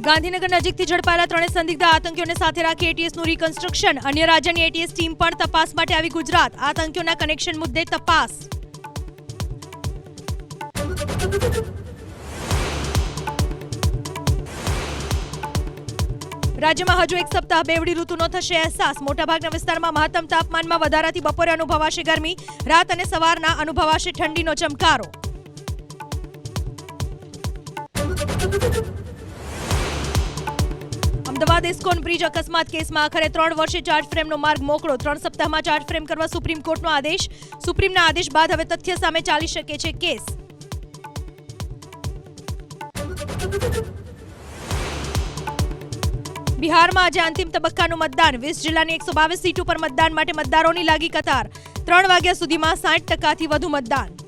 ગાંધીનગર નજીકથી ઝડપાયેલા 3 સંદિગ્ધ આતંકીઓને સાથે રાખી એટીએસનું રિકન્સ્ટ્રક્શન. અન્ય રાજ્યની એટીએસ ટીમ પણ તપાસ માટે આવી ગુજરાત. આતંકીઓના કનેક્શન મુદ્દે તપાસ. રાજ્યમાં હજુ એક સપ્તાહ બેવડી ઋતુનો થશે અહેસાસ. મોટાભાગના વિસ્તારમાં મહત્તમ તાપમાનમાં વધારાથી બપોરે અનુભવાશે ગરમી. રાત અને સવારના અનુભવાશે ઠંડીનો ચમકારો. અમદાવાદ ઇસ્કોન બ્રિજ અકસ્માત કેસમાં આખરે 3 વર્ષે ચાર્જ ફ્રેમનો માર્ગ મોકળો. 3 સપ્તાહમાં ચાર્જ ફ્રેમ કરવા સુપ્રીમ કોર્ટનો આદેશ. સુપ્રીમના આદેશ બાદ હવે તથ્ય સામે ચાલી શકે છે કેસ. બિહારમાં આજે અંતિમ તબક્કાનું મતદાન. 20 જિલ્લાની 122 સીટો પર મતદાન માટે મતદારોની લાગી કતાર. 3 વાગ્યા સુધીમાં 60%થી વધુ મતદાન.